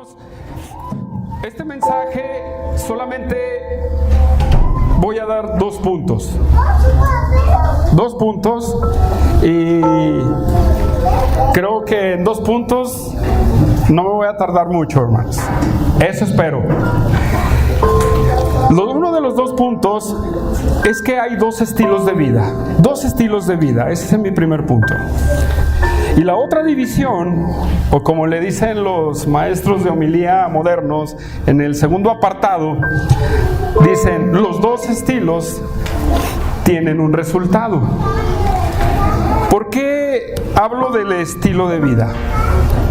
Hermanos, este mensaje solamente voy a dar 2 puntos. 2 puntos, y creo que en 2 puntos no me voy a tardar mucho, hermanos. Eso espero. Uno de los 2 puntos es que hay 2 estilos de vida. 2 estilos de vida. Ese es mi primer punto. Y la otra división, o como le dicen los maestros de homilía modernos, en el segundo apartado, dicen: los 2 estilos tienen un resultado. ¿Por qué hablo del estilo de vida?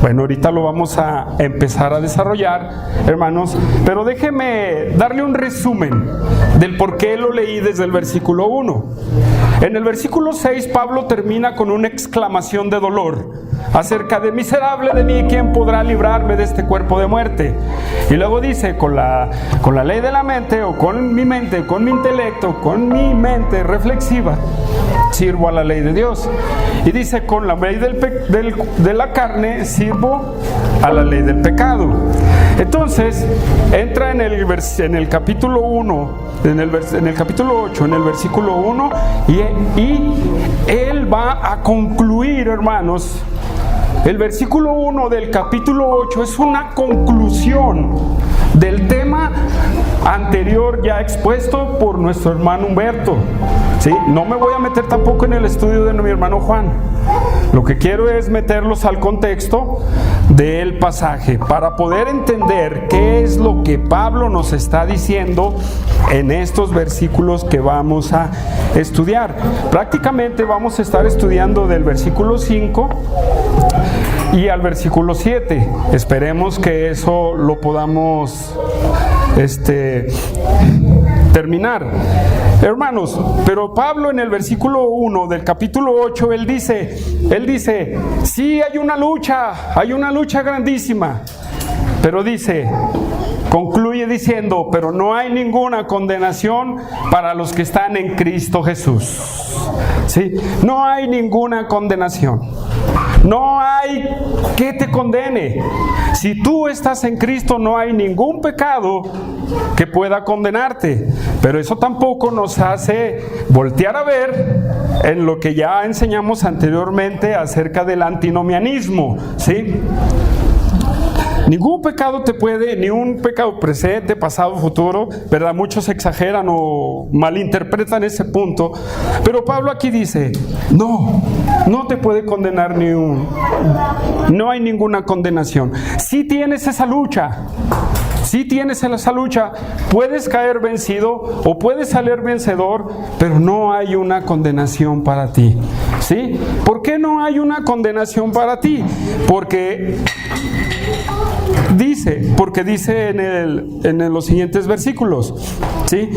Bueno, ahorita lo vamos a empezar a desarrollar, hermanos, pero déjeme darle un resumen del por qué lo leí desde el versículo 1. En el versículo 6, Pablo termina con una exclamación de dolor acerca de: miserable de mí, ¿quién podrá librarme de este cuerpo de muerte? Y luego dice: con la ley de la mente, o con mi mente, con mi intelecto, con mi mente reflexiva, sirvo a la ley de Dios. Y dice: con la ley de la carne sirvo a la ley del pecado. Entonces entra en el capítulo 1, en el capítulo 8, en el versículo 1, y él va a concluir, hermanos. El versículo 1 del capítulo 8 es una conclusión del tema anterior ya expuesto por nuestro hermano Humberto. ¿Sí? No me voy a meter tampoco en el estudio de mi hermano Juan. Lo que quiero es meterlos al contexto del pasaje para poder entender qué es lo que Pablo nos está diciendo en estos versículos que vamos a estudiar. Prácticamente vamos a estar estudiando del versículo 5 y al versículo 7. Esperemos que eso lo podamos terminar. Hermanos, pero Pablo en el versículo 1 del capítulo 8, él dice, sí, hay una lucha grandísima, pero concluye diciendo: pero no hay ninguna condenación para los que están en Cristo Jesús. ¿Sí? No hay ninguna condenación. No hay que te condene. Si tú estás en Cristo, no hay ningún pecado que pueda condenarte. Pero eso tampoco nos hace voltear a ver en lo que ya enseñamos anteriormente acerca del antinomianismo, ¿sí? Ningún pecado te puede, ni un pecado presente, pasado, futuro, ¿verdad? Muchos exageran o malinterpretan ese punto. Pero Pablo aquí dice: no te puede condenar no hay ninguna condenación. Si tienes esa lucha, puedes caer vencido o puedes salir vencedor, pero no hay una condenación para ti. ¿Sí? ¿Por qué no hay una condenación para ti? Porque dice en los siguientes versículos, ¿sí?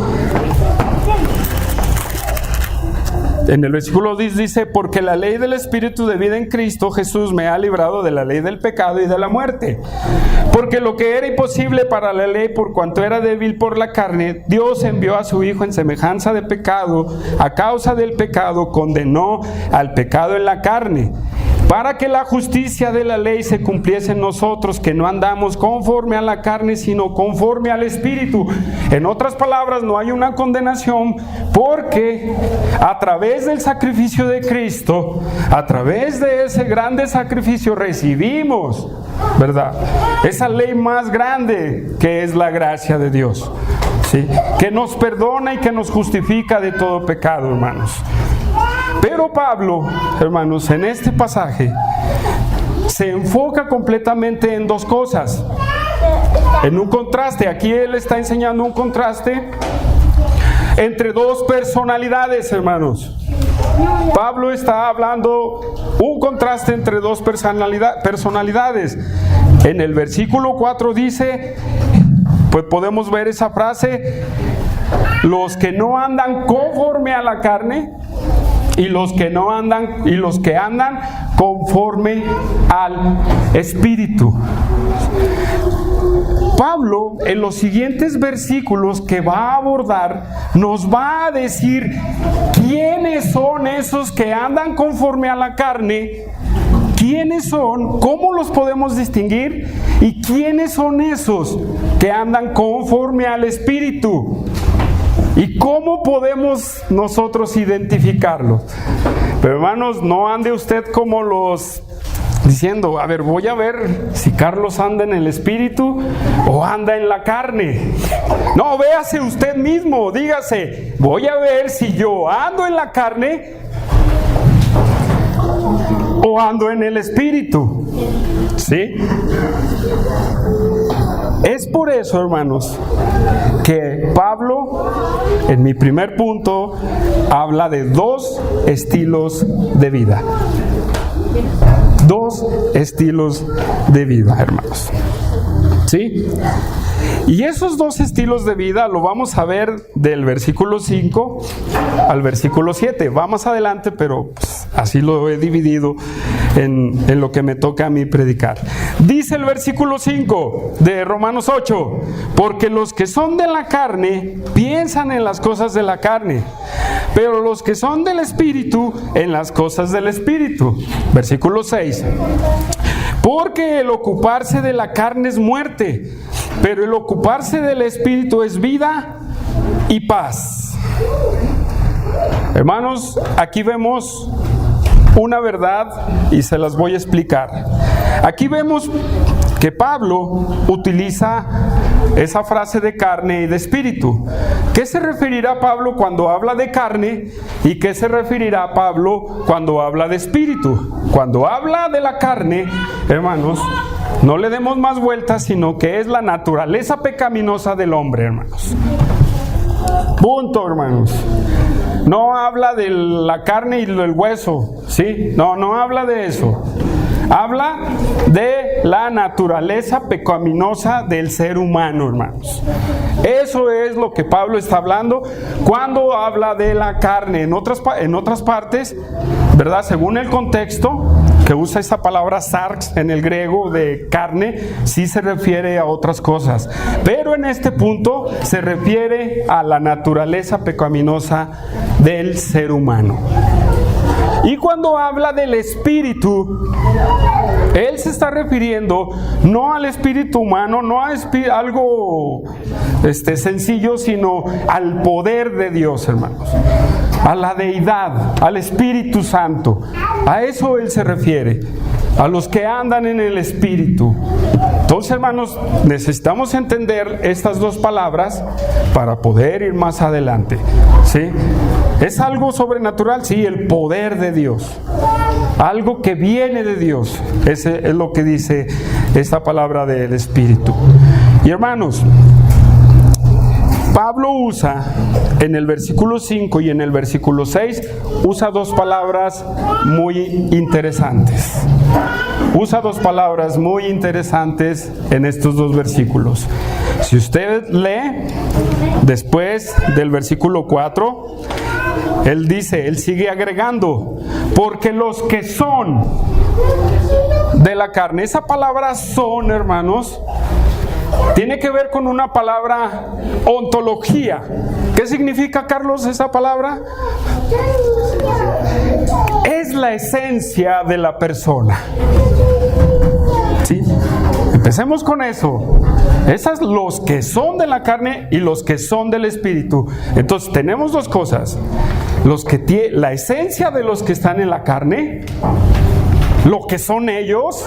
En el versículo 10 dice: porque la ley del Espíritu de vida en Cristo Jesús me ha librado de la ley del pecado y de la muerte. Porque lo que era imposible para la ley, por cuanto era débil por la carne, Dios envió a su Hijo en semejanza de pecado. A causa del pecado condenó al pecado en la carne, para que la justicia de la ley se cumpliese en nosotros, que no andamos conforme a la carne, sino conforme al Espíritu. En otras palabras, no hay una condenación, porque a través del sacrificio de Cristo, a través de ese grande sacrificio, recibimos, ¿verdad?, esa ley más grande que es la gracia de Dios, ¿sí?, que nos perdona y que nos justifica de todo pecado, hermanos. Pero Pablo, hermanos, en este pasaje se enfoca completamente en 2 cosas. En un contraste. Aquí él está enseñando un contraste entre 2 personalidades, hermanos. Pablo está hablando un contraste entre 2 personalidades. En el versículo 4 dice, pues podemos ver esa frase: los que no andan conforme a la carne, y los que andan conforme al Espíritu. Pablo, en los siguientes versículos que va a abordar, nos va a decir quiénes son esos que andan conforme a la carne, ¿Quiénes son? ¿Cómo los podemos distinguir? ¿Y quiénes son esos que andan conforme al Espíritu? ¿Y cómo podemos nosotros identificarlos? Pero hermanos, no ande usted como los diciendo, a ver, voy a ver si Carlos anda en el Espíritu o anda en la carne. No, véase usted mismo, dígase, voy a ver si yo ando en la carne o ando en el Espíritu. ¿Sí? Es por eso, hermanos, que Pablo, en mi primer punto, habla de dos estilos de vida. Dos estilos de vida, hermanos. ¿Sí? Y esos dos estilos de vida lo vamos a ver del versículo 5 al versículo 7. Va más adelante, pero pues, así lo he dividido en lo que me toca a mí predicar. Dice el versículo 5 de Romanos 8, porque los que son de la carne piensan en las cosas de la carne, pero los que son del Espíritu en las cosas del Espíritu. Versículo 6. Porque el ocuparse de la carne es muerte, pero el ocuparse del Espíritu es vida y paz. Hermanos, aquí vemos una verdad y se las voy a explicar. Aquí vemos que Pablo utiliza esa frase de carne y de espíritu. ¿Qué se referirá Pablo cuando habla de carne y qué se referirá Pablo cuando habla de espíritu? Cuando habla de la carne, hermanos, no le demos más vueltas, sino que es la naturaleza pecaminosa del hombre, hermanos. Punto, hermanos. No habla de la carne y del hueso, ¿sí? No habla de eso. Habla de la naturaleza pecaminosa del ser humano, hermanos. Eso es lo que Pablo está hablando cuando habla de la carne. En otras partes, ¿verdad? Según el contexto, que usa esa palabra sarx en el griego de carne, sí se refiere a otras cosas. Pero en este punto se refiere a la naturaleza pecaminosa del ser humano. Y cuando habla del espíritu, él se está refiriendo no al espíritu humano, no a algo sencillo, sino al poder de Dios, hermanos. A la deidad, al Espíritu Santo. A eso él se refiere. A los que andan en el Espíritu. Entonces, hermanos, necesitamos entender estas dos palabras para poder ir más adelante. ¿Sí? ¿Es algo sobrenatural? Sí, el poder de Dios. Algo que viene de Dios. Ese es lo que dice esta palabra del Espíritu. Y hermanos, Pablo usa en el versículo 5 y en el versículo 6, usa dos palabras muy interesantes. Usa dos palabras muy interesantes en estos dos versículos. Si usted lee después del versículo 4, él sigue agregando, porque los que son de la carne, esa palabra son, hermanos, tiene que ver con una palabra ontología. ¿Qué significa, Carlos, esa palabra? Es la esencia de la persona. ¿Sí? Empecemos con eso. Esas los que son de la carne y los que son del espíritu. Entonces tenemos dos cosas. La esencia de los que están en la carne, lo que son ellos,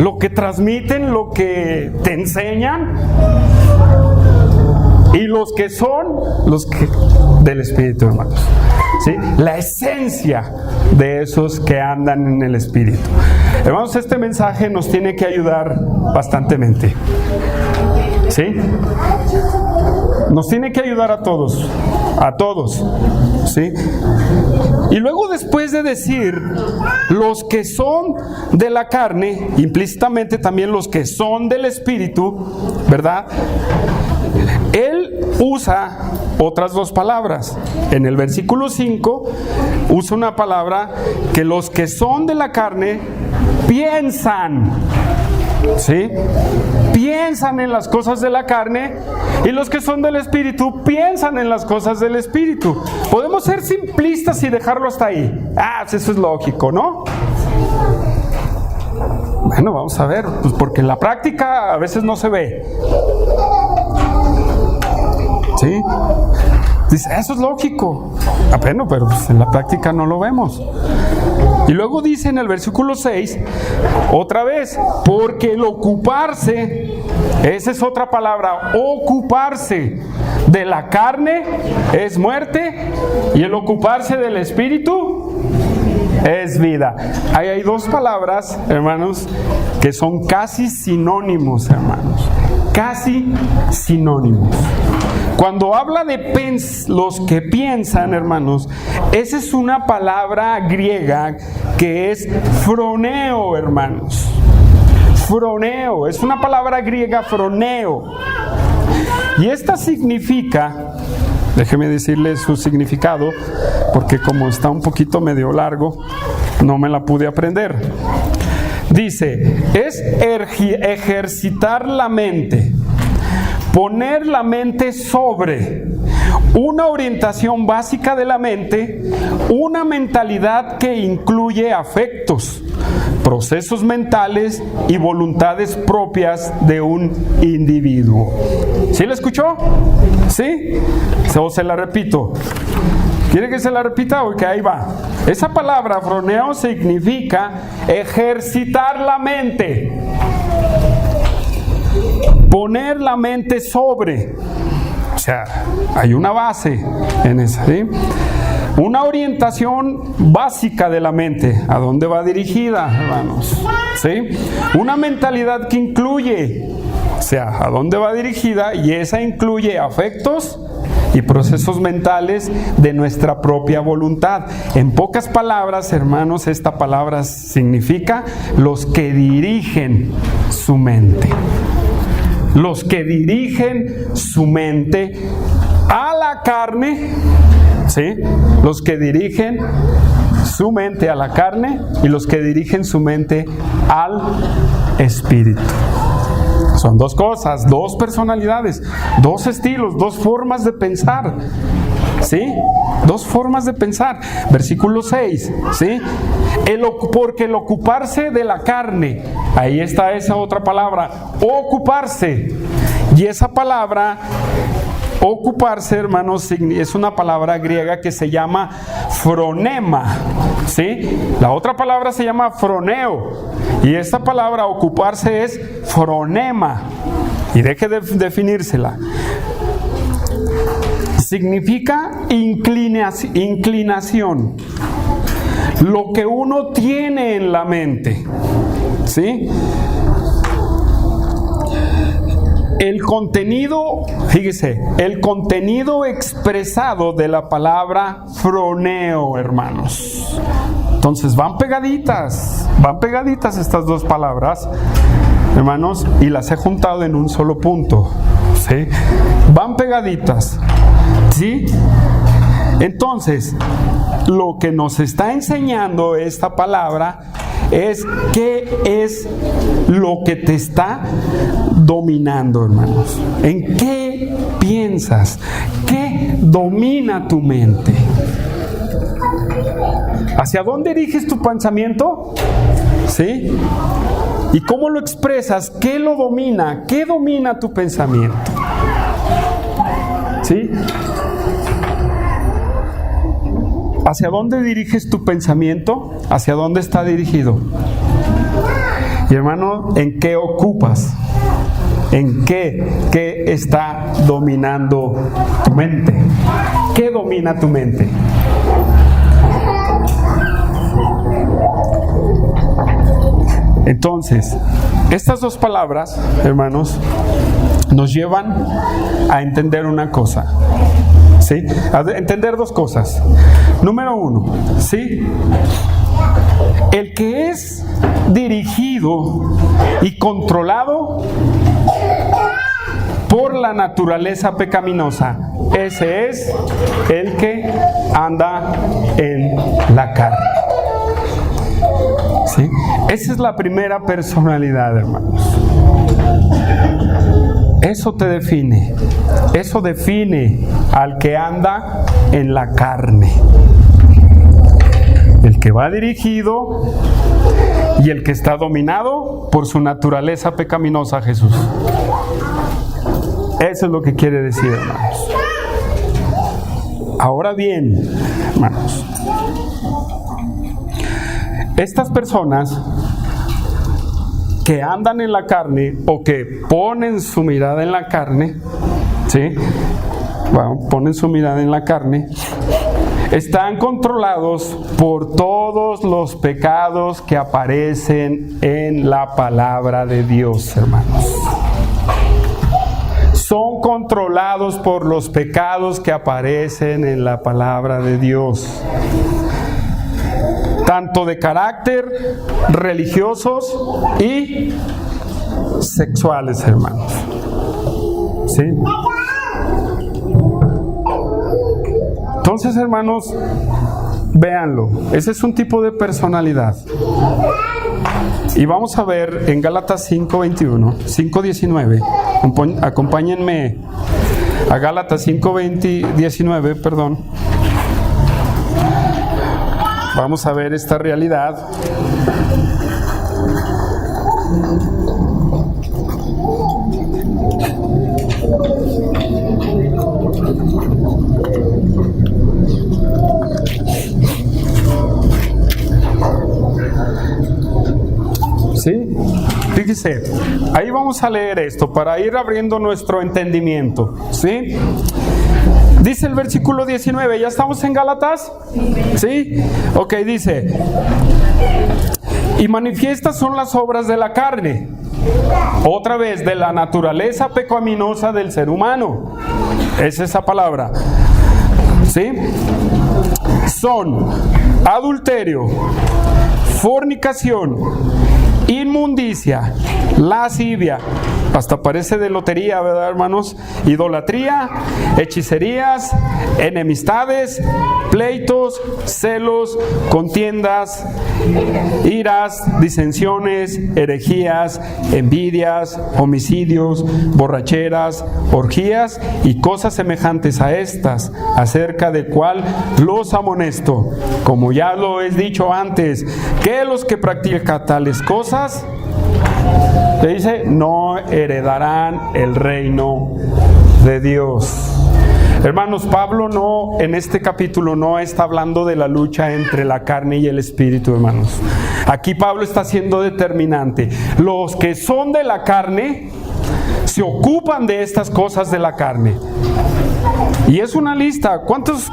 lo que transmiten, lo que te enseñan, y los que son del Espíritu, hermanos. ¿Sí? La esencia de esos que andan en el Espíritu. Hermanos, este mensaje nos tiene que ayudar bastantemente. ¿Sí? Nos tiene que ayudar a todos. ¿Sí? Y luego, después de decir los que son de la carne, implícitamente también los que son del Espíritu, ¿verdad? Él usa otras dos palabras. En el versículo 5 usa una palabra que los que son de la carne piensan. ¿Sí? Piensan en las cosas de la carne, y los que son del Espíritu piensan en las cosas del Espíritu. Podemos ser simplistas y dejarlo hasta ahí. Eso es lógico, ¿no? Bueno, vamos a ver, pues porque en la práctica a veces no se ve. ¿Sí? Dice, eso es lógico. Bueno, pero pues en la práctica no lo vemos. Y luego dice en el versículo 6, otra vez, porque el ocuparse, esa es otra palabra, ocuparse de la carne es muerte y el ocuparse del espíritu es vida. Ahí hay dos palabras, hermanos, que son casi sinónimos, hermanos. Casi sinónimos. Cuando habla de los que piensan, hermanos, esa es una palabra griega que es froneo, hermanos. Froneo, es una palabra griega, froneo. Y esta significa, déjeme decirle su significado, porque como está un poquito medio largo, no me la pude aprender. Dice, es ejercitar la mente, poner la mente sobre, una orientación básica de la mente, una mentalidad que incluye afectos, procesos mentales y voluntades propias de un individuo. ¿Sí la escuchó? ¿Sí? O se la repito. ¿Quiere que se la repita o que ahí va? Esa palabra froneo significa ejercitar la mente, poner la mente sobre. O sea, hay una base en eso, ¿sí? Una orientación básica de la mente. ¿A dónde va dirigida, hermanos? ¿Sí? Una mentalidad que incluye, o sea, ¿a dónde va dirigida? Y esa incluye afectos y procesos mentales de nuestra propia voluntad. En pocas palabras, hermanos, esta palabra significa los que dirigen su mente. Los que dirigen su mente a la carne, ¿sí? Los que dirigen su mente a la carne y los que dirigen su mente al espíritu. Son dos cosas, dos personalidades, dos estilos, dos formas de pensar. ¿Sí? Dos formas de pensar. Versículo 6, ¿sí? Porque el ocuparse de la carne, ahí está esa otra palabra, ocuparse. Y esa palabra, ocuparse, hermanos, es una palabra griega que se llama fronema, ¿sí? La otra palabra se llama froneo. Y esta palabra, ocuparse, es fronema. Y deje de definírsela. Significa inclinación, lo que uno tiene en la mente, ¿sí? El contenido, fíjese, el contenido expresado de la palabra froneo, hermanos. Entonces van pegaditas estas dos palabras, hermanos, y las he juntado en un solo punto, ¿sí? Van pegaditas, ¿sí? Entonces, lo que nos está enseñando esta palabra es qué es lo que te está dominando, hermanos. ¿En qué piensas? ¿Qué domina tu mente? ¿Hacia dónde diriges tu pensamiento? ¿Sí? ¿Y cómo lo expresas? ¿Qué lo domina? ¿Qué domina tu pensamiento? ¿Sí? ¿Hacia dónde diriges tu pensamiento? ¿Hacia dónde está dirigido? Y hermano, ¿en qué ocupas? ¿En qué está dominando tu mente? ¿Qué domina tu mente? Entonces, estas dos palabras, hermanos, nos llevan a entender una cosa, ¿sí? A entender dos cosas. Número uno, ¿sí? El que es dirigido y controlado por la naturaleza pecaminosa, ese es el que anda en la carne. ¿Sí? Esa es la primera personalidad, hermanos. Eso te define. Eso define al que anda en la carne. El que va dirigido y el que está dominado por su naturaleza pecaminosa, Jesús. Eso es lo que quiere decir, hermanos. Ahora bien, hermanos, estas personas que andan en la carne o que ponen su mirada en la carne, ¿sí? Bueno, ponen su mirada en la carne, están controlados por todos los pecados que aparecen en la palabra de Dios, hermanos. Son controlados por los pecados que aparecen en la palabra de Dios, tanto de carácter, religiosos y sexuales, hermanos. ¿Sí? Entonces, hermanos, véanlo. Ese es un tipo de personalidad. Y vamos a ver en Gálatas 5:21, 5:19. Acompáñenme a Gálatas 5:19, perdón. Vamos a ver esta realidad. ¿Sí? Fíjese, ahí vamos a leer esto para ir abriendo nuestro entendimiento. ¿Sí? Dice el versículo 19, ¿ya estamos en Gálatas? ¿Sí? Ok, dice: y manifiestas son las obras de la carne, otra vez, de la naturaleza pecaminosa del ser humano. Es esa palabra. ¿Sí? Son adulterio, fornicación, inmundicia, lascivia, hasta parece de lotería, ¿verdad, hermanos? Idolatría, hechicerías, enemistades, pleitos, celos, contiendas, iras, disensiones, herejías, envidias, homicidios, borracheras, orgías y cosas semejantes a estas, acerca del cual los amonesto, como ya lo he dicho antes, que los que practican tales cosas, le dice, no heredarán el reino de Dios. Hermanos, Pablo no, en este capítulo no está hablando de la lucha entre la carne y el espíritu, hermanos. Aquí Pablo está siendo determinante. Los que son de la carne se ocupan de estas cosas de la carne. Y es una lista. ¿Cuántos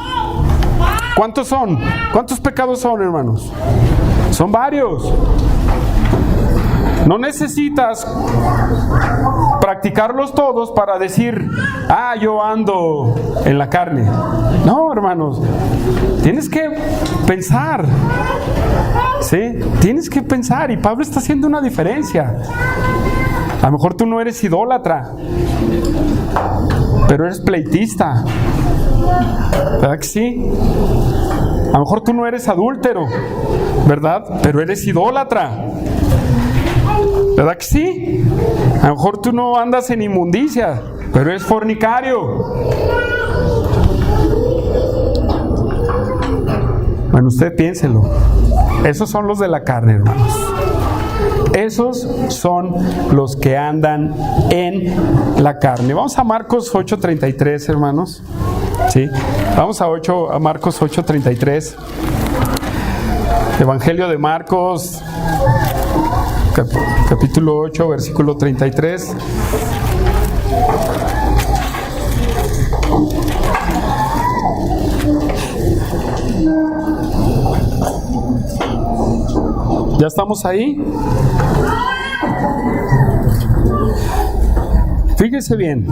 son? ¿Cuántos pecados son, hermanos? Son varios. No necesitas practicarlos todos para decir, yo ando en la carne. No, hermanos, tienes que pensar. ¿Sí? Tienes que pensar, y Pablo está haciendo una diferencia. A lo mejor tú no eres idólatra, pero eres pleitista. ¿Verdad que sí? A lo mejor tú no eres adúltero, ¿verdad? Pero eres idólatra. ¿Verdad que sí? A lo mejor tú no andas en inmundicia, pero eres fornicario. Bueno, usted piénselo. Esos son los de la carne, hermanos. Esos son los que andan en la carne. Vamos a Marcos 8:33, hermanos. ¿Sí? Vamos a Marcos 8:33. Evangelio de Marcos, capítulo 8, versículo 33. ¿Ya estamos ahí? Fíjese bien.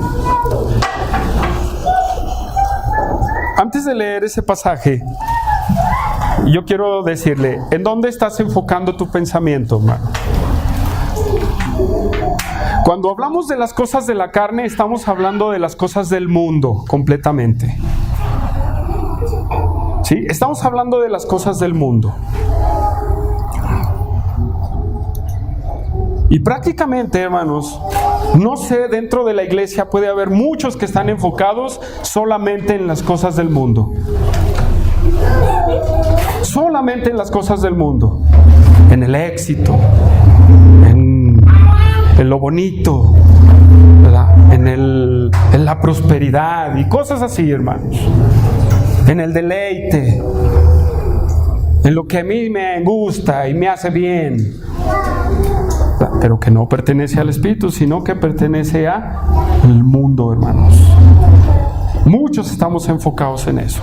Antes de leer ese pasaje, yo quiero decirle, ¿en dónde estás enfocando tu pensamiento, hermano? Cuando hablamos de las cosas de la carne, estamos hablando de las cosas del mundo completamente. ¿Sí? Estamos hablando de las cosas del mundo. Y prácticamente, hermanos, no sé, dentro de la iglesia puede haber muchos que están enfocados solamente en las cosas del mundo. Solamente en las cosas del mundo. en el éxito, en lo bonito, ¿verdad? En la prosperidad y cosas así, hermanos. En el deleite, en lo que a mí me gusta y me hace bien, pero que no pertenece al Espíritu, sino que pertenece al mundo, hermanos. Muchos estamos enfocados en eso.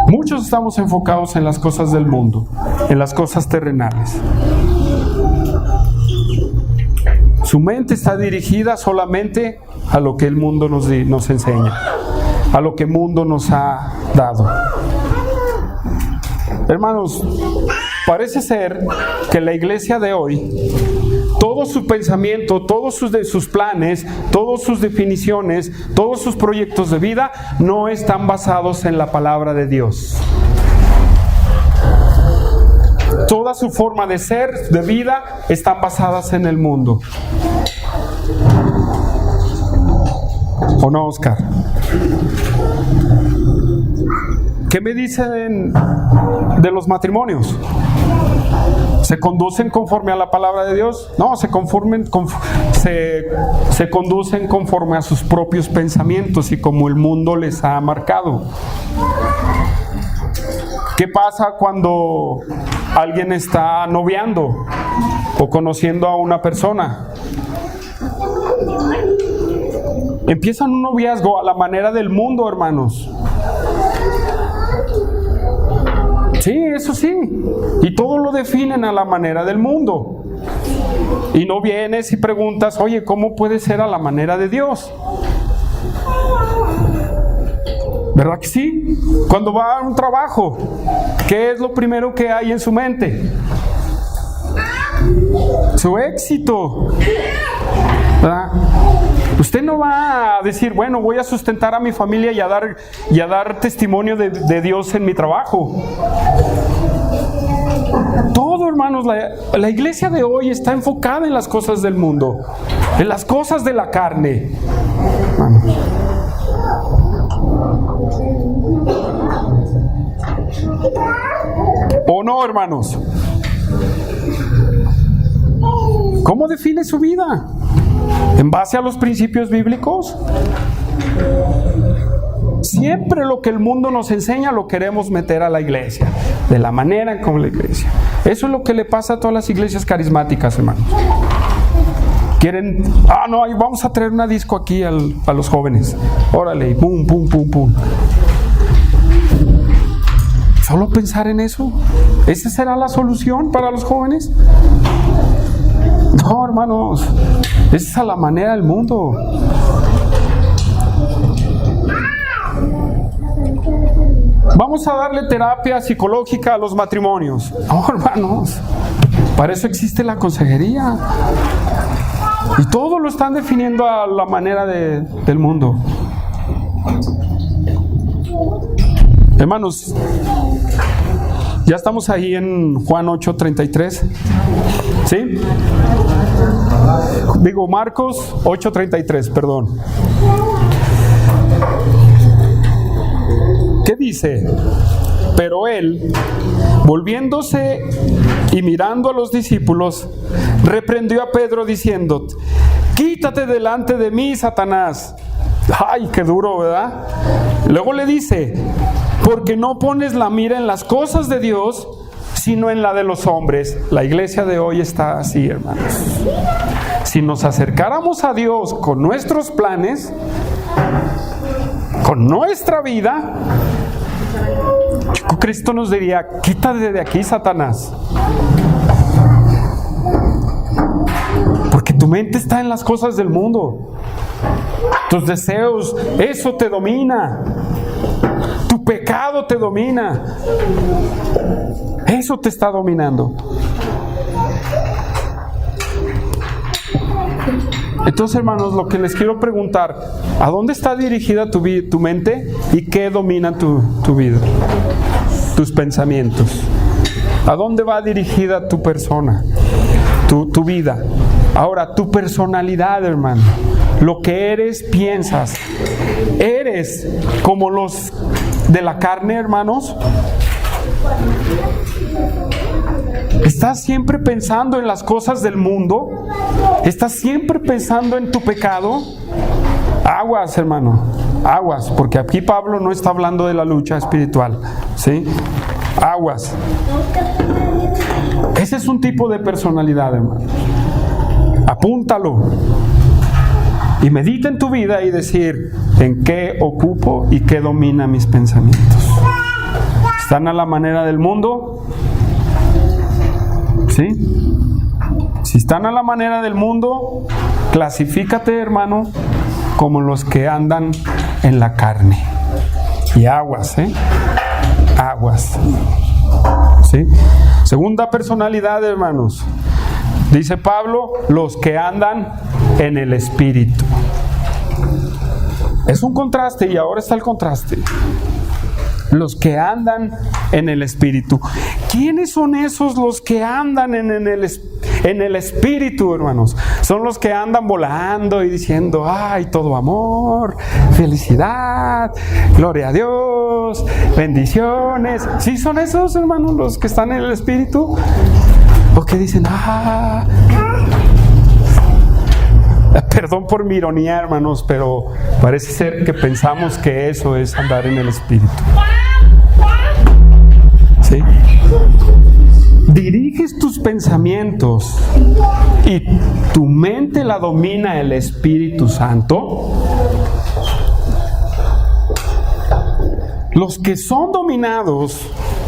Muchos estamos enfocados en las cosas del mundo, en las cosas terrenales. Su mente está dirigida solamente a lo que el mundo nos enseña, a lo que el mundo nos ha dado. Hermanos, parece ser que la iglesia de hoy, todo su pensamiento, todos sus planes, todas sus definiciones, todos sus proyectos de vida no están basados en la palabra de Dios. Toda su forma de ser, de vida, están basadas en el mundo. ¿O no, Oscar? ¿Qué me dicen de los matrimonios? ¿Se conducen conforme a la palabra de Dios? No, se conducen conforme a sus propios pensamientos y como el mundo les ha marcado. ¿Qué pasa cuando alguien está noviando o conociendo a una persona? Empiezan un noviazgo a la manera del mundo, hermanos. Sí, eso sí. Y todo lo definen a la manera del mundo. Y no vienes y preguntas, oye, ¿cómo puede ser a la manera de Dios? ¿Verdad que sí? Cuando va a un trabajo, ¿qué es lo primero que hay en su mente? Su éxito. ¿Verdad? Usted no va a decir, bueno, voy a sustentar a mi familia y a dar testimonio de Dios en mi trabajo. Todo, hermanos, la iglesia de hoy está enfocada en las cosas del mundo, en las cosas de la carne. Hermanos. ¿O no, hermanos? ¿Cómo define su vida? ¿En base a los principios bíblicos? Siempre lo que el mundo nos enseña lo queremos meter a la iglesia, de la manera como la iglesia. Eso es lo que le pasa a todas las iglesias carismáticas, hermanos. Quieren, no, vamos a traer una disco aquí a los jóvenes. Órale, pum, pum, pum, pum. ¿Solo pensar en eso? ¿Esa será la solución para los jóvenes? No, hermanos, esa es a la manera del mundo. Vamos a darle terapia psicológica a los matrimonios. No, hermanos, para eso existe la consejería. Y todo lo están definiendo a la manera del mundo. Hermanos, ya estamos ahí en Juan 8:33. ¿Sí? Digo Marcos 8:33, perdón. ¿Qué dice? Pero él, volviéndose y mirando a los discípulos, reprendió a Pedro diciendo: quítate delante de mí, Satanás. Ay, qué duro, ¿verdad? Luego le dice: porque no pones la mira en las cosas de Dios, sino en la de los hombres. La iglesia de hoy está así, hermanos. Si nos acercáramos a Dios con nuestros planes, con nuestra vida, Cristo nos diría: quítate de aquí, Satanás. Porque tu mente está en las cosas del mundo. Tus deseos, eso te domina. Tu pecado te domina. Eso te está dominando. Entonces, hermanos, lo que les quiero preguntar: ¿a dónde está dirigida tu mente y qué domina tu vida? Tus pensamientos. ¿A dónde va dirigida tu persona? Tu vida. Ahora, tu personalidad, hermano. Lo que eres, piensas. ¿Eres como los de la carne, hermanos? ¿Estás siempre pensando en las cosas del mundo? ¿Estás siempre pensando en tu pecado? Aguas, hermano, aguas, porque aquí Pablo no está hablando de la lucha espiritual, ¿sí? Aguas. Ese es un tipo de personalidad, hermano. Apúntalo. Y medita en tu vida y decir, ¿en qué ocupo y qué domina mis pensamientos? ¿Están a la manera del mundo? ¿Sí? Si están a la manera del mundo, clasifícate, hermano, como los que andan en la carne. Y aguas, aguas. ¿Sí? Segunda personalidad, hermanos. Dice Pablo, los que andan en el Espíritu. Es un contraste y ahora está el contraste. Los que andan en el Espíritu. ¿Quiénes son esos los que andan en el Espíritu, hermanos? Son los que andan volando y diciendo, ay, todo amor, felicidad, gloria a Dios, bendiciones. ¿Sí son esos, hermanos, los que están en el Espíritu? O que dicen, perdón por mi ironía, hermanos, pero parece ser que pensamos que eso es andar en el Espíritu. ¿Sí? Diriges tus pensamientos y tu mente la domina el Espíritu Santo. Los que son dominados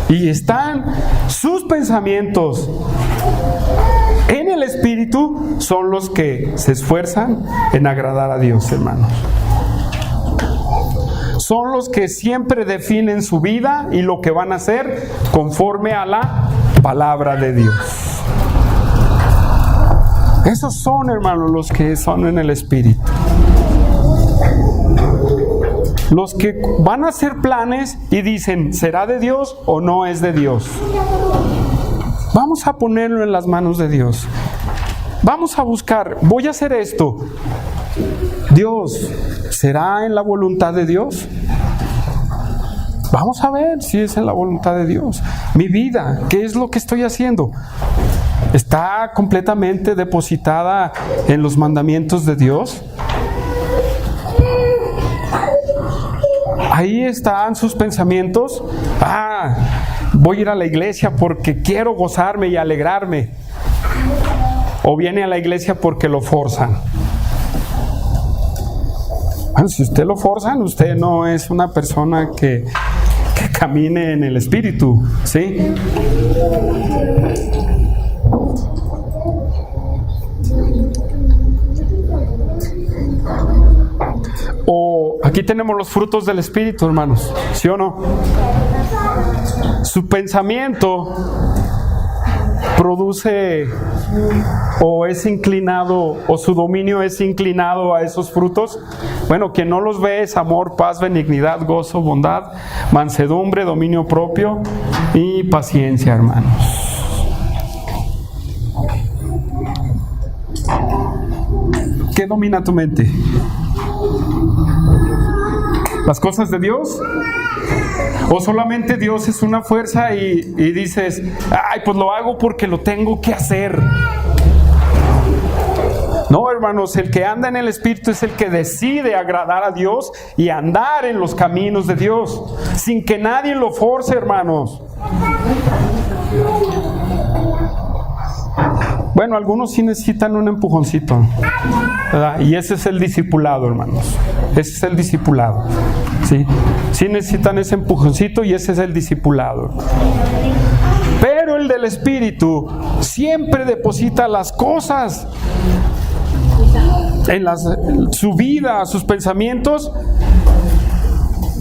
y están sus pensamientos en el Espíritu son los que se esfuerzan en agradar a Dios, hermanos. Son los que siempre definen su vida y lo que van a hacer conforme a la palabra de Dios. Esos son, hermanos, los que son en el Espíritu. Los que van a hacer planes y dicen, ¿será de Dios o no es de Dios? Vamos a ponerlo en las manos de Dios. Vamos a buscar, voy a hacer esto. Dios, ¿será en la voluntad de Dios? Vamos a ver si es en la voluntad de Dios. Mi vida, ¿qué es lo que estoy haciendo? ¿Está completamente depositada en los mandamientos de Dios? Ahí están sus pensamientos. Voy a ir a la iglesia porque quiero gozarme y alegrarme. O viene a la iglesia porque lo forzan. Bueno, si usted lo forzan, usted no es una persona que camine en el Espíritu, ¿sí? O aquí tenemos los frutos del Espíritu, hermanos, ¿sí o no? Su pensamiento produce o es inclinado, o su dominio es inclinado a esos frutos. Bueno, quien no los ve es amor, paz, benignidad, gozo, bondad, mansedumbre, dominio propio y paciencia, hermanos. ¿Qué domina tu mente? ¿Las cosas de Dios? ¿O solamente Dios es una fuerza y dices, ay, pues lo hago porque lo tengo que hacer? No, hermanos, el que anda en el Espíritu es el que decide agradar a Dios y andar en los caminos de Dios, sin que nadie lo force, hermanos. Bueno, algunos sí necesitan un empujoncito, ¿verdad? Y ese es el discipulado, hermanos. Ese es el discipulado, ¿sí? Sí necesitan ese empujoncito y ese es el discipulado. Pero el del Espíritu siempre deposita las cosas en su vida, sus pensamientos,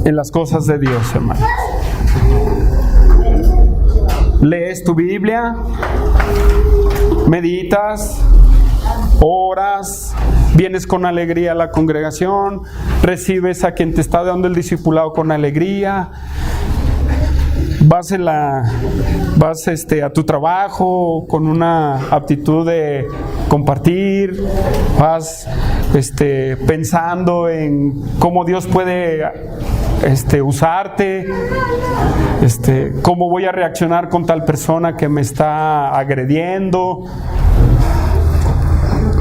en las cosas de Dios, hermanos. Lees tu Biblia, meditas, oras, vienes con alegría a la congregación, recibes a quien te está dando el discipulado con alegría, vas a tu trabajo con una aptitud de compartir, vas pensando en cómo Dios puede usarte, cómo voy a reaccionar con tal persona que me está agrediendo,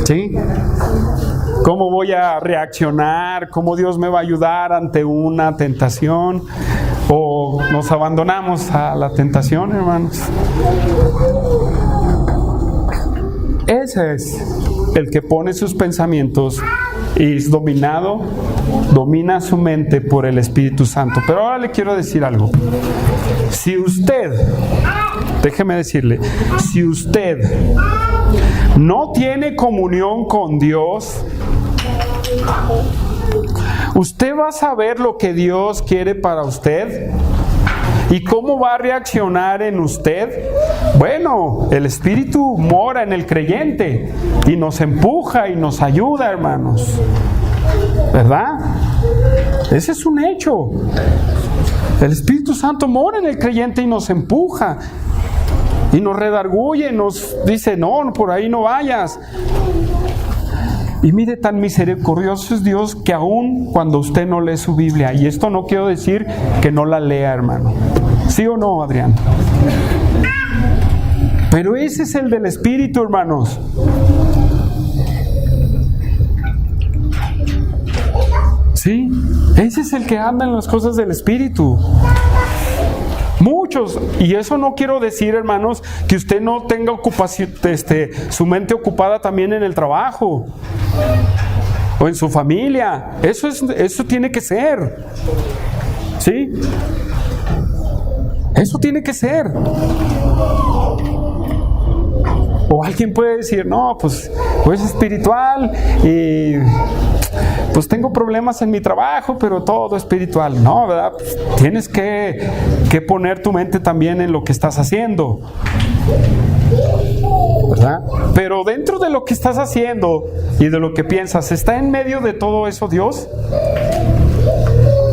¿sí? ¿Cómo voy a reaccionar? ¿Cómo Dios me va a ayudar ante una tentación? ¿O nos abandonamos a la tentación, hermanos? Ese es el que pone sus pensamientos y es domina su mente por el Espíritu Santo. Pero ahora le quiero decir algo. Si usted, déjeme decirle, si usted no tiene comunión con Dios, ¿usted va a saber lo que Dios quiere para usted? ¿Y cómo va a reaccionar en usted? Bueno, el Espíritu mora en el creyente y nos empuja y nos ayuda, hermanos. ¿Verdad? Ese es un hecho. El Espíritu Santo mora en el creyente y nos empuja y nos redarguye, nos dice, no, por ahí no vayas. Y mire, tan misericordioso es Dios que aún cuando usted no lee su Biblia, y esto no quiero decir que no la lea, hermano. ¿Sí o no, Adrián? Pero ese es el del Espíritu, hermanos. ¿Sí? Ese es el que anda en las cosas del Espíritu. Muchos, y eso no quiero decir, hermanos, que usted no tenga ocupación, su mente ocupada también en el trabajo o en su familia. Eso tiene que ser, ¿sí? Eso tiene que ser. O alguien puede decir, no, pues es espiritual y pues tengo problemas en mi trabajo, pero todo espiritual. No, ¿verdad? Pues tienes que poner tu mente también en lo que estás haciendo, ¿verdad? Pero dentro de lo que estás haciendo y de lo que piensas, ¿está en medio de todo eso Dios?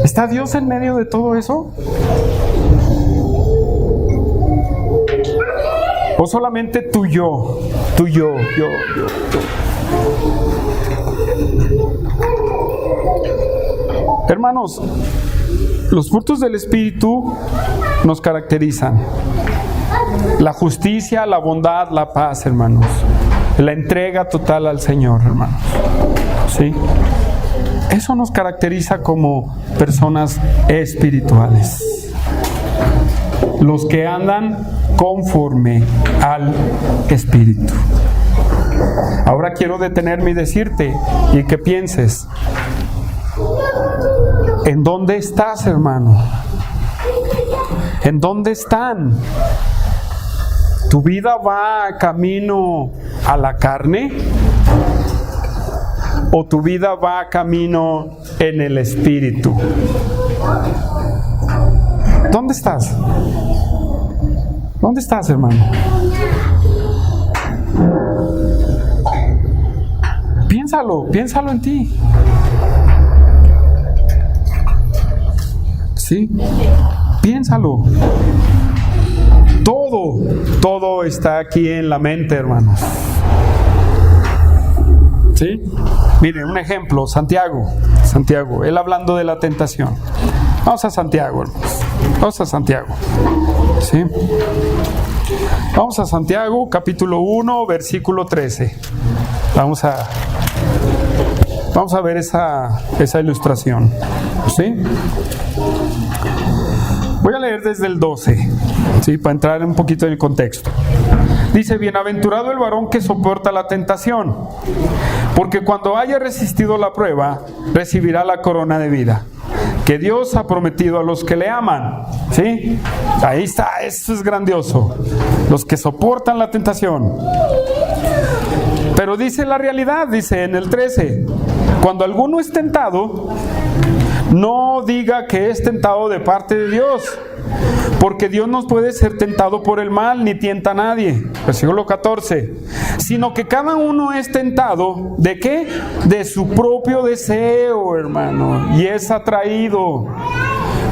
¿Está Dios en medio de todo eso? ¿O solamente tú, yo? Hermanos, los frutos del Espíritu nos caracterizan. La justicia, la bondad, la paz, hermanos. La entrega total al Señor, hermanos. ¿Sí? Eso nos caracteriza como personas espirituales. Los que andan conforme al Espíritu. Ahora quiero detenerme y decirte y que pienses, ¿en dónde estás, hermano? ¿En dónde están? ¿Tu vida va camino a la carne? ¿O tu vida va camino en el Espíritu? ¿Dónde estás? ¿Dónde estás, hermano? Piénsalo en ti. ¿Sí? Piénsalo. Todo está aquí en la mente, hermanos. ¿Sí? Mire, un ejemplo, Santiago, él hablando de la tentación. Vamos a Santiago, hermanos. Vamos a Santiago. ¿Sí? Vamos a Santiago, capítulo 1, versículo 13. Vamos a ver esa ilustración. ¿Sí? Voy a leer desde el 12, ¿sí? Para entrar un poquito en el contexto. Dice, bienaventurado el varón que soporta la tentación, porque cuando haya resistido la prueba, recibirá la corona de vida que Dios ha prometido a los que le aman. ¿Sí? Ahí está, eso es grandioso. Los que soportan la tentación. Pero dice la realidad, dice en el 13, cuando alguno es tentado, no diga que es tentado de parte de Dios, porque Dios no puede ser tentado por el mal, ni tienta a nadie. Versículo 14. Sino que cada uno es tentado, ¿de qué? De su propio deseo, hermano, y es atraído.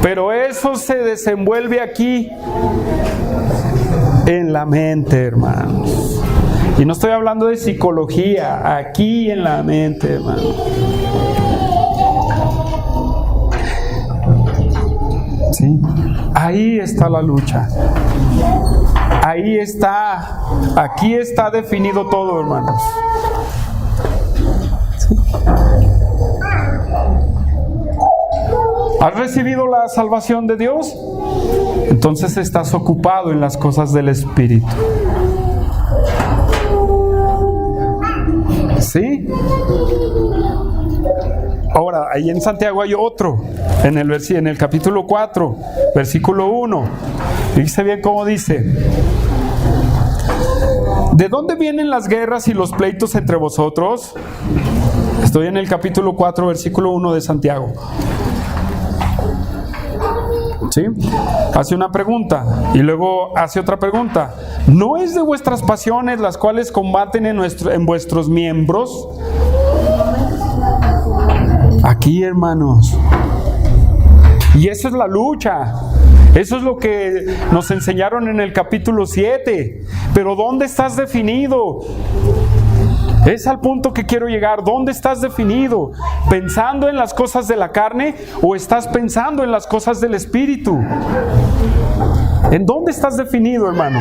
Pero eso se desenvuelve aquí, en la mente, hermanos. Y no estoy hablando de psicología, aquí en la mente, hermano. ¿Sí? Ahí está la lucha. Ahí está, aquí está definido todo, hermanos. ¿Sí? ¿Has recibido la salvación de Dios? Entonces estás ocupado en las cosas del Espíritu. ¿Sí? Ahora, ahí en Santiago hay otro, en el capítulo 4, versículo 1. Fíjese bien cómo dice: ¿de dónde vienen las guerras y los pleitos entre vosotros? Estoy en el capítulo 4, versículo 1 de Santiago. ¿Sí? Hace una pregunta y luego hace otra pregunta. ¿No es de vuestras pasiones las cuales combaten en vuestros miembros? Aquí, hermanos. Y eso es la lucha. Eso es lo que nos enseñaron en el capítulo 7. Pero ¿dónde estás definido? Es al punto que quiero llegar. ¿Dónde estás definido? ¿Pensando en las cosas de la carne o estás pensando en las cosas del Espíritu? ¿En dónde estás definido, hermano?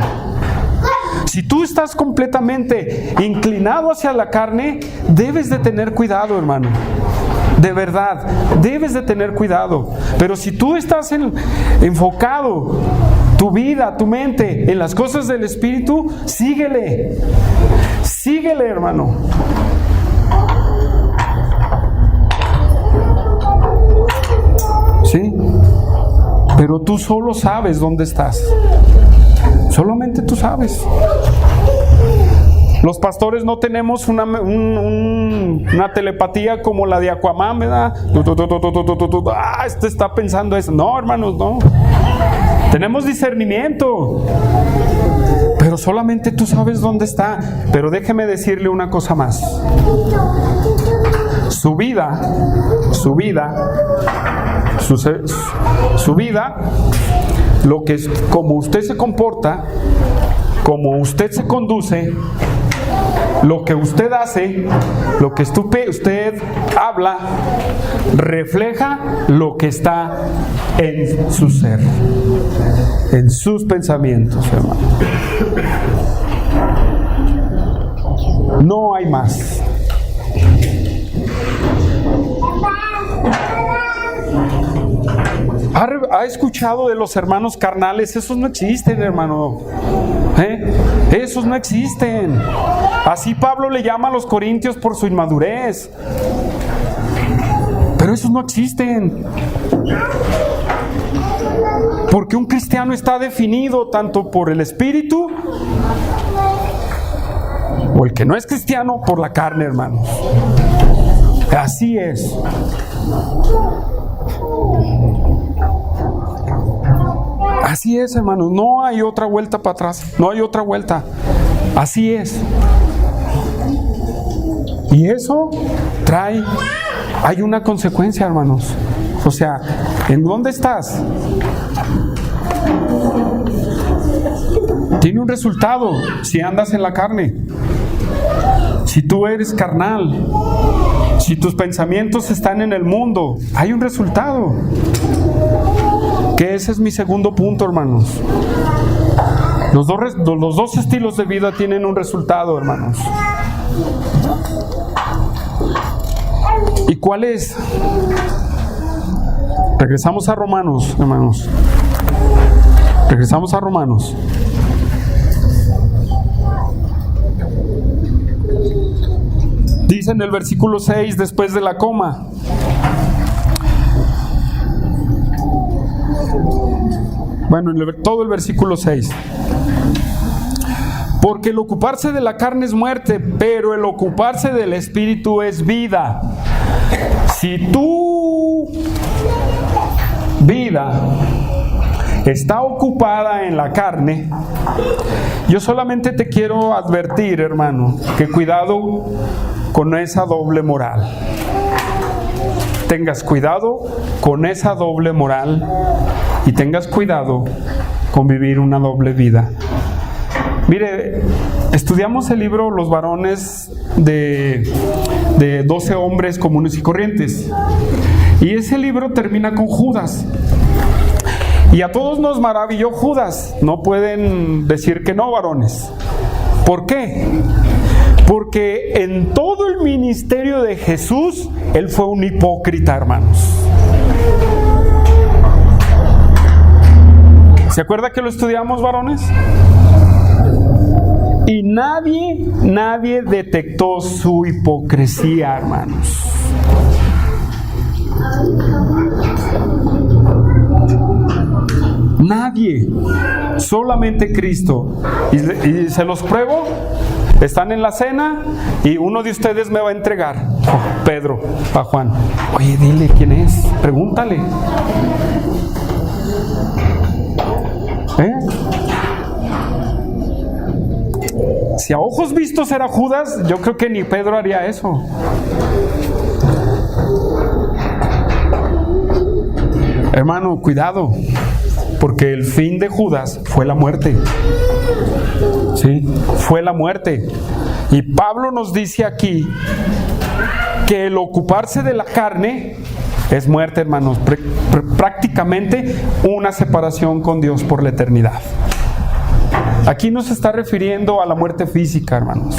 Si tú estás completamente inclinado hacia la carne, debes de tener cuidado, hermano. De verdad, debes de tener cuidado. Pero si tú estás enfocado, tu vida, tu mente, en las cosas del Espíritu, síguele. Síguele, hermano. ¿Sí? Pero tú solo sabes dónde estás. Solamente tú sabes. Los pastores no tenemos una telepatía como la de Aquaman, ¿verdad? Este está pensando eso. No, hermanos, no. Tenemos discernimiento. Pero solamente tú sabes dónde está. Pero déjeme decirle una cosa más. Su vida, lo que es, como usted se comporta, como usted se conduce, lo que usted hace, lo que usted habla, refleja lo que está en su ser, en sus pensamientos, hermano. No hay más. ¿Ha escuchado de los hermanos carnales? Esos no existen, hermano. Esos no existen. Así Pablo le llama a los corintios por su inmadurez. Pero esos no existen. Porque un cristiano está definido tanto por el Espíritu, o el que no es cristiano, por la carne, hermanos. Así es. Así es, hermanos. No hay otra vuelta para atrás. No hay otra vuelta. Así es. Y eso hay una consecuencia, hermanos. O sea, ¿en dónde estás? Tiene un resultado si andas en la carne. Si tú eres carnal, si tus pensamientos están en el mundo, hay un resultado. Que ese es mi segundo punto, hermanos. Los dos estilos de vida tienen un resultado, hermanos. ¿Y cuál es? Regresamos a Romanos, hermanos. Regresamos a Romanos. Dice en el versículo 6, después de la coma: bueno, todo el versículo 6. Porque el ocuparse de la carne es muerte, pero el ocuparse del Espíritu es vida. Si tu vida está ocupada en la carne, yo solamente te quiero advertir, hermano, que cuidado con esa doble moral. Tengas cuidado con esa doble moral y tengas cuidado con vivir una doble vida. Mire, estudiamos el libro Los varones de 12 hombres comunes y corrientes. Y ese libro termina con Judas. Y a todos nos maravilló Judas. No pueden decir que no, varones. ¿Por qué? Porque en todo el ministerio de Jesús, Él fue un hipócrita, hermanos. ¿Se acuerda que lo estudiamos, varones? Y nadie detectó su hipocresía, hermanos. Nadie, solamente Cristo. Y se los pruebo. Están en la cena y uno de ustedes me va a entregar. Pedro, a Juan. Oye, dile quién es, pregúntale. Si a ojos vistos era Judas, yo creo que ni Pedro haría eso. Hermano, cuidado, porque el fin de Judas fue la muerte. Sí, fue la muerte. Y Pablo nos dice aquí que el ocuparse de la carne es muerte, hermanos. Prácticamente una separación con Dios por la eternidad. Aquí no se está refiriendo a la muerte física, hermanos.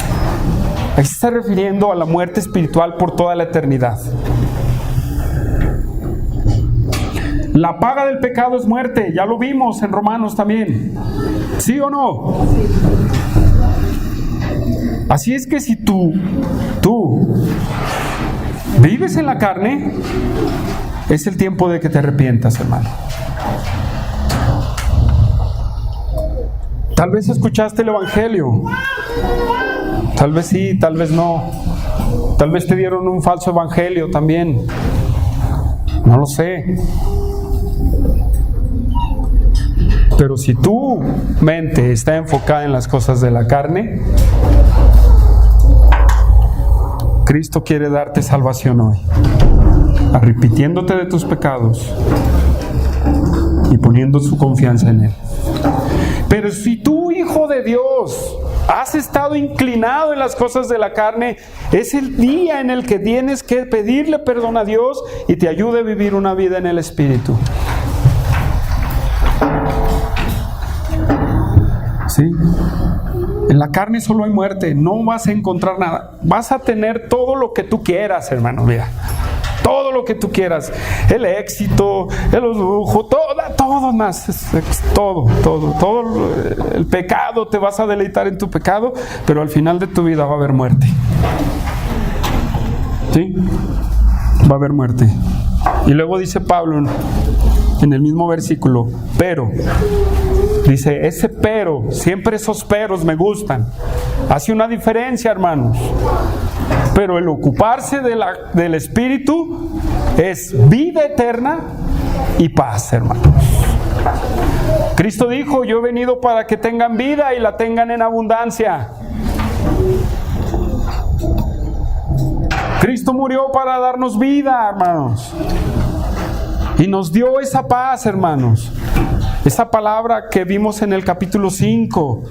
Aquí se está refiriendo a la muerte espiritual por toda la eternidad. La paga del pecado es muerte, ya lo vimos en Romanos también. ¿Sí o no? Así es que si tú vives en la carne, es el tiempo de que te arrepientas, hermano. Tal vez escuchaste el Evangelio, tal vez sí, tal vez no, tal vez te dieron un falso Evangelio también, no lo sé. Pero si tu mente está enfocada en las cosas de la carne, Cristo quiere darte salvación hoy, arrepintiéndote de tus pecados y poniendo su confianza en Él. Pero si tú, hijo de Dios, has estado inclinado en las cosas de la carne, es el día en el que tienes que pedirle perdón a Dios y te ayude a vivir una vida en el Espíritu. ¿Sí? En la carne solo hay muerte, no vas a encontrar nada. Vas a tener todo lo que tú quieras, hermano, mira. Todo lo que tú quieras, el éxito, el lujo, todo más, todo, el pecado, te vas a deleitar en tu pecado, pero al final de tu vida va a haber muerte. ¿Sí? Va a haber muerte. Y luego dice Pablo en el mismo versículo, pero, dice, ese pero, siempre esos peros me gustan. Hace una diferencia, hermanos. Pero el ocuparse del Espíritu es vida eterna y paz, hermanos. Cristo dijo, yo he venido para que tengan vida y la tengan en abundancia. Cristo murió para darnos vida, hermanos. Y nos dio esa paz, hermanos. Esa palabra que vimos en el capítulo 5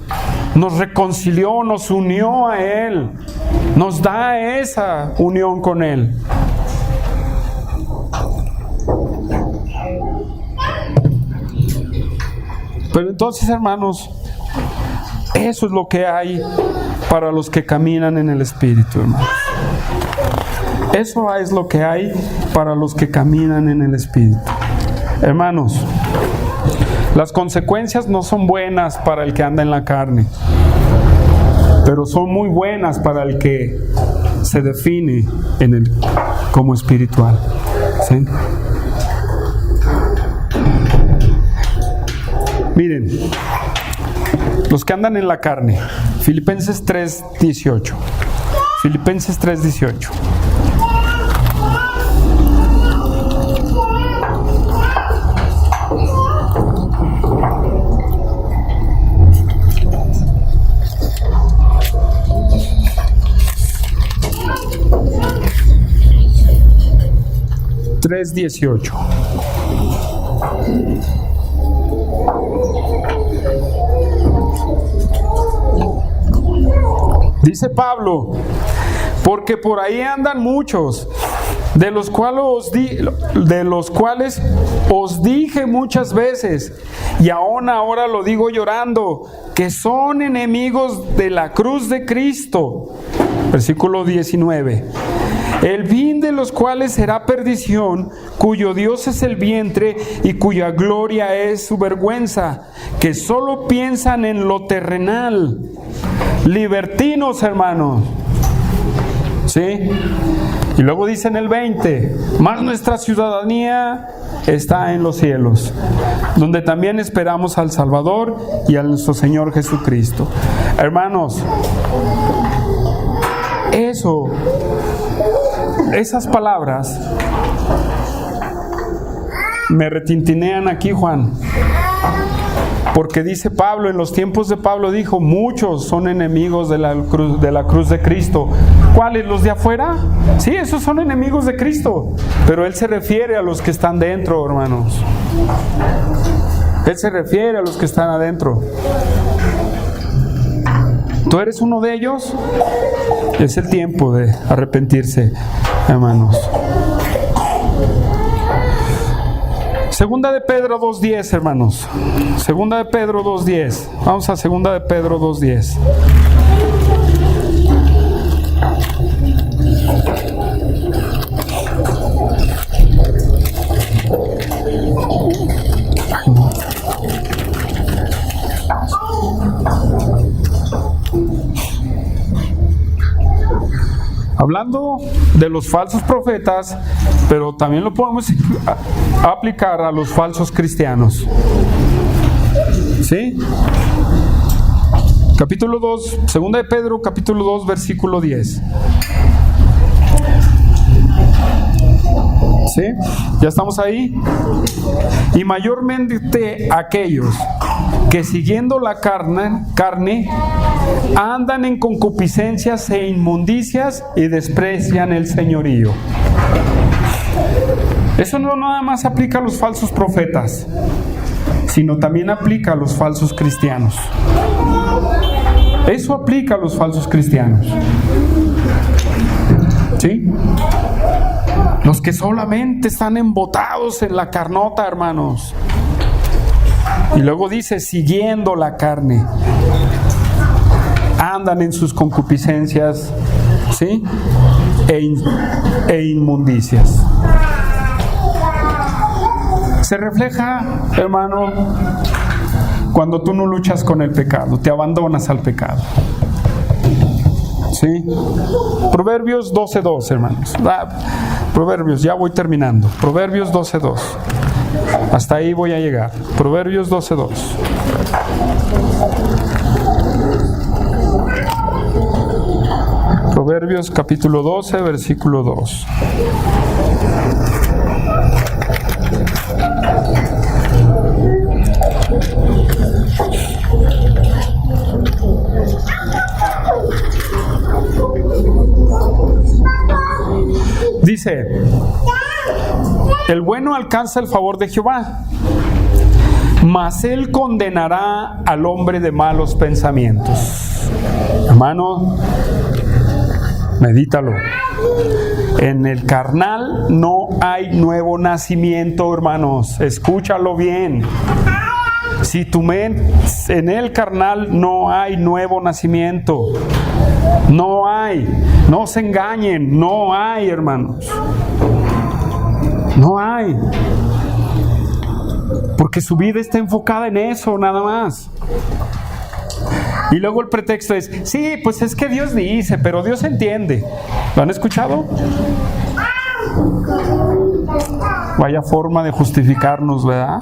nos reconcilió, nos unió a Él, nos da esa unión con Él. Pero entonces, hermanos, eso es lo que hay para los que caminan en el Espíritu, hermanos. Eso es lo que hay para los que caminan en el Espíritu. Hermanos, las consecuencias no son buenas para el que anda en la carne, pero son muy buenas para el que se define como espiritual. ¿Sí? Miren, los que andan en la carne, Filipenses 3:18. Filipenses 3:18. Dice Pablo, porque por ahí andan muchos de los cuales os dije muchas veces, y aún ahora lo digo llorando, que son enemigos de la cruz de Cristo. Versículo 19. El fin de los cuales será perdición, cuyo Dios es el vientre y cuya gloria es su vergüenza, que solo piensan en lo terrenal. Libertinos, hermanos. ¿Sí? Y luego dice en el 20, mas nuestra ciudadanía está en los cielos, donde también esperamos al Salvador y a nuestro Señor Jesucristo. Hermanos, esas palabras me retintinean aquí, Juan, porque dice Pablo, en los tiempos de Pablo dijo, muchos son enemigos de la cruz de Cristo. ¿Cuáles? ¿Los de afuera? Sí, esos son enemigos de Cristo, pero él se refiere a los que están dentro, hermanos. Él se refiere a los que están adentro. ¿Tú eres uno de ellos? Es el tiempo de arrepentirse, hermanos. Segunda de Pedro 2:10, hermanos. Segunda de Pedro 2:10. Vamos a Segunda de Pedro 2:10. Hablando de los falsos profetas, pero también lo podemos aplicar a los falsos cristianos. ¿Sí? Capítulo 2, Segunda de Pedro, capítulo 2, versículo 10. ¿Sí? ¿Ya estamos ahí? Y mayormente aquellos que siguiendo la carne andan en concupiscencias e inmundicias y desprecian el señorío. Eso no nada más aplica a los falsos profetas, sino también aplica a los falsos cristianos. Eso aplica a los falsos cristianos. ¿Sí? Los que solamente están embotados en la carnota, hermanos. Y luego dice, siguiendo la carne, andan en sus concupiscencias, ¿sí? E inmundicias. Se refleja, hermano, cuando tú no luchas con el pecado, te abandonas al pecado. ¿Sí? Proverbios 12:2, hermanos. Proverbios, ya voy terminando. Proverbios 12:2. Hasta ahí voy a llegar. Proverbios 12:2. Proverbios capítulo 12, versículo 2. Dice, el bueno alcanza el favor de Jehová, mas él condenará al hombre de malos pensamientos. Hermano, medítalo. En el carnal no hay nuevo nacimiento, hermanos. Escúchalo bien. Si tu mente, en el carnal no hay nuevo nacimiento. No hay. No se engañen. No hay, hermanos. No hay. Porque su vida está enfocada en eso, nada más. Y luego el pretexto es, sí, pues es que Dios dice, pero Dios entiende. ¿Lo han escuchado? Vaya forma de justificarnos, ¿verdad?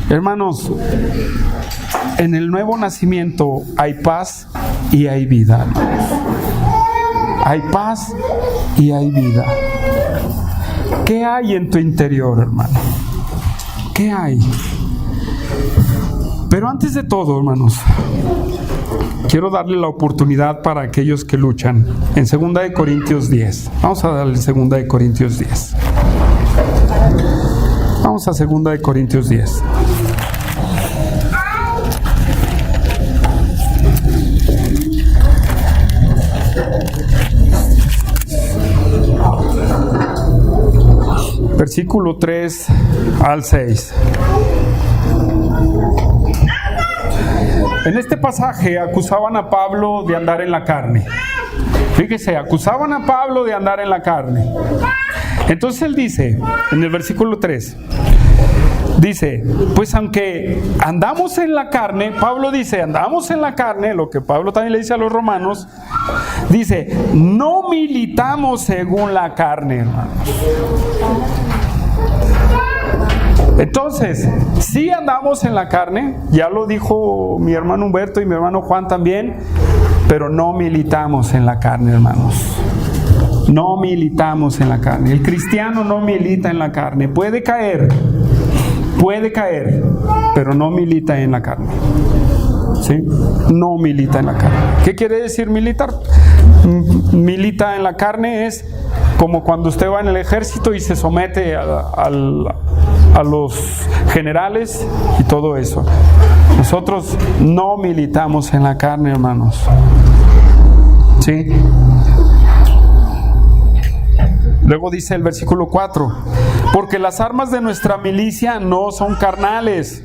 Hermanos, en el nuevo nacimiento hay paz y hay vida. Hay paz y hay vida. ¿Qué hay en tu interior, hermano? ¿Qué hay? Pero antes de todo, hermanos, quiero darle la oportunidad para aquellos que luchan. En 2 de Corintios 10. Vamos a darle 2 de Corintios 10. Vamos a 2 de Corintios 10. versículo 3 al 6. En este pasaje acusaban a Pablo de andar en la carne. Fíjese, acusaban a Pablo de andar en la carne. Entonces él dice, en el versículo 3, dice, pues aunque andamos en la carne, Pablo dice, andamos en la carne, lo que Pablo también le dice a los romanos, dice, no militamos según la carne, hermanos. Entonces, sí andamos en la carne, ya lo dijo mi hermano Humberto y mi hermano Juan también, pero no militamos en la carne, hermanos. No militamos en la carne. El cristiano no milita en la carne. Puede caer, pero no milita en la carne. ¿Sí? No milita en la carne. ¿Qué quiere decir militar? Milita en la carne es como cuando usted va en el ejército y se somete a los generales y todo eso. Nosotros no militamos en la carne, hermanos. ¿Sí? Luego dice el versículo 4, porque las armas de nuestra milicia no son carnales,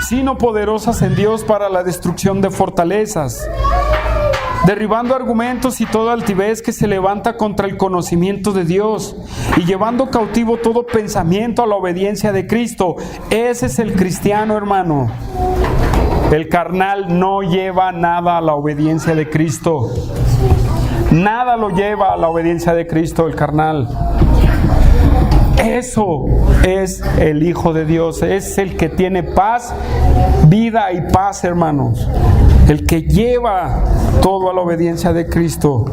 sino poderosas en Dios para la destrucción de fortalezas, derribando argumentos y toda altivez que se levanta contra el conocimiento de Dios y llevando cautivo todo pensamiento a la obediencia de Cristo. Ese es el cristiano, hermano. El carnal no lleva nada a la obediencia de Cristo. Nada lo lleva a la obediencia de Cristo, el carnal. Eso es el Hijo de Dios, es el que tiene paz, vida y paz, hermanos. El que lleva todo a la obediencia de Cristo.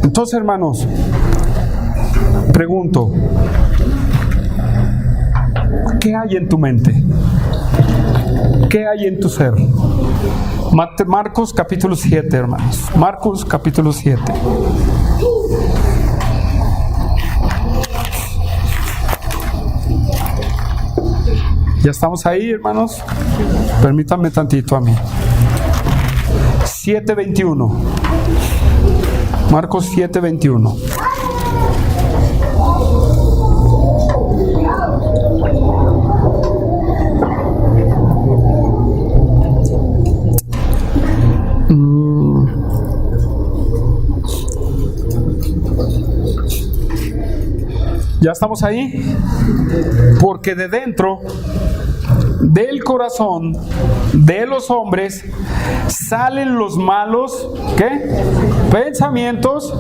Entonces, hermanos, pregunto, ¿qué hay en tu mente? ¿Qué hay en tu ser? Marcos capítulo 7, hermanos. Marcos capítulo 7. ¿Ya estamos ahí, hermanos? Permítanme tantito a mí. 7:21. Marcos 7:21. ¿Ya estamos ahí? Porque de dentro del corazón de los hombres salen los malos, ¿qué? Pensamientos,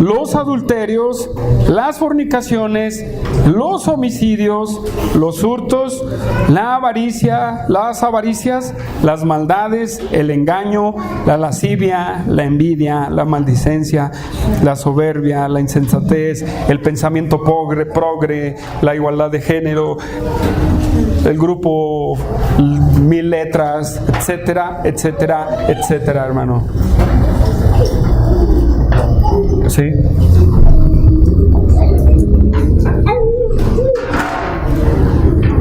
los adulterios, las fornicaciones, los homicidios, los hurtos, la avaricia, las avaricias, las maldades, el engaño, la lascivia, la envidia, la maldicencia, la soberbia, la insensatez, el pensamiento progre, la igualdad de género, el grupo 1000 letras, etcétera, etcétera, etcétera, hermano. ¿Sí?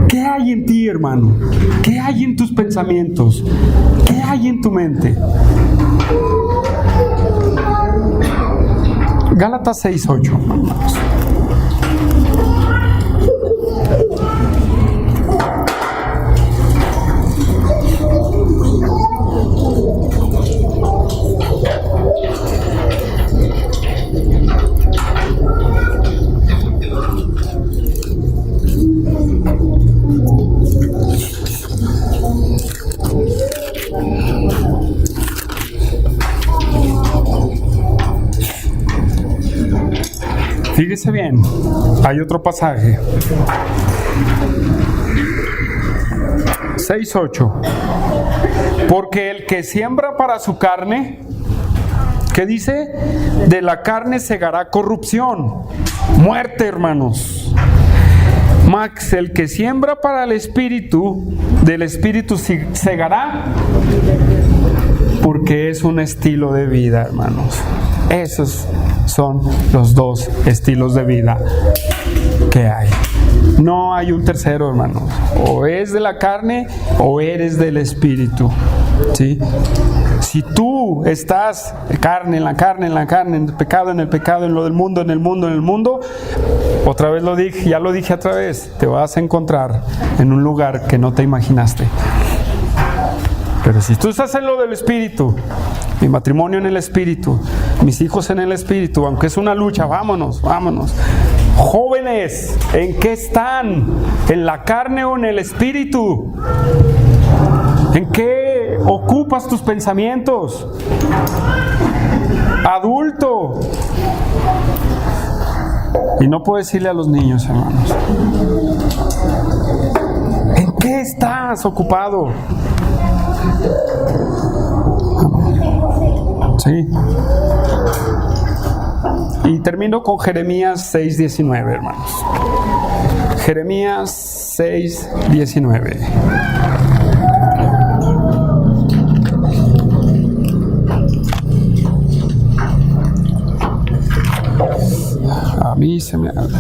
¿Qué hay en ti, hermano? ¿Qué hay en tus pensamientos? ¿Qué hay en tu mente? Gálatas 6:8. Fíjese bien, hay otro pasaje. 6:8. Porque el que siembra para su carne, ¿qué dice? De la carne segará corrupción, muerte, hermanos. Mas el que siembra para el espíritu, del espíritu segará, porque es un estilo de vida, hermanos. Esos son los dos estilos de vida que hay. No hay un tercero, hermanos. O es de la carne o eres del espíritu. ¿Sí? Si tú estás en la carne, en el pecado, en lo del mundo, en el mundo, otra vez lo dije, ya lo dije otra vez, te vas a encontrar en un lugar que no te imaginaste. Pero si tú estás en lo del Espíritu, mi matrimonio en el Espíritu, mis hijos en el Espíritu, aunque es una lucha, vámonos. Jóvenes, ¿en qué están? ¿En la carne o en el Espíritu? ¿En qué ocupas tus pensamientos? Adulto. Y no puedo decirle a los niños, hermanos, ¿en qué estás ocupado? Sí. Y termino con Jeremías 6:19, hermanos. Jeremías 6:19. A mí se me hace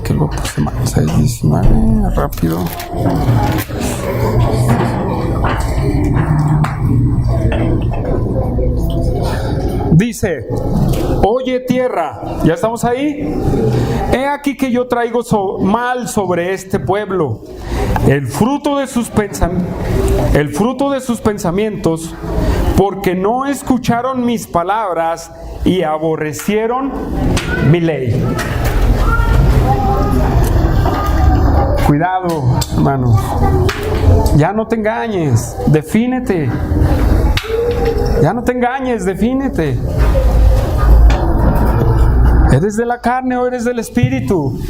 que lo puse mal. 6:19, rápido. Dice: oye tierra, ¿ya estamos ahí? He aquí que yo traigo mal sobre este pueblo, el fruto de sus pensamientos, porque no escucharon mis palabras y aborrecieron mi ley. Cuidado, hermano. Ya no te engañes, defínete. Ya no te engañes, defínete. ¿Eres de la carne o eres del Espíritu?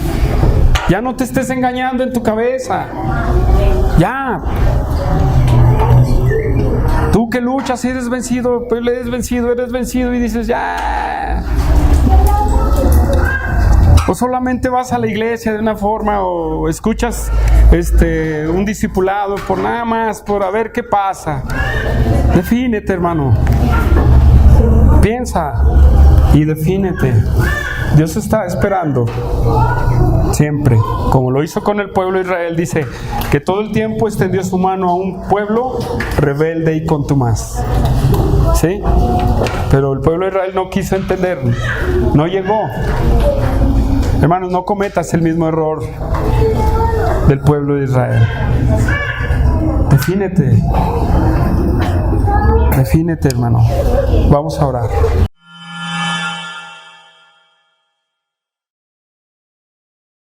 Ya no te estés engañando en tu cabeza. Ya. Tú que luchas y eres vencido, pues eres vencido y dices ya. O solamente vas a la iglesia de una forma o escuchas un discipulado por nada más, por a ver qué pasa. Defínete, hermano. Piensa y defínete. Dios está esperando siempre, como lo hizo con el pueblo de Israel. Dice que todo el tiempo extendió su mano a un pueblo rebelde y contumaz. ¿Sí? Pero el pueblo de Israel no quiso entender, no llegó. Hermanos, no cometas el mismo error del pueblo de Israel. Defínete, hermano. Vamos a orar.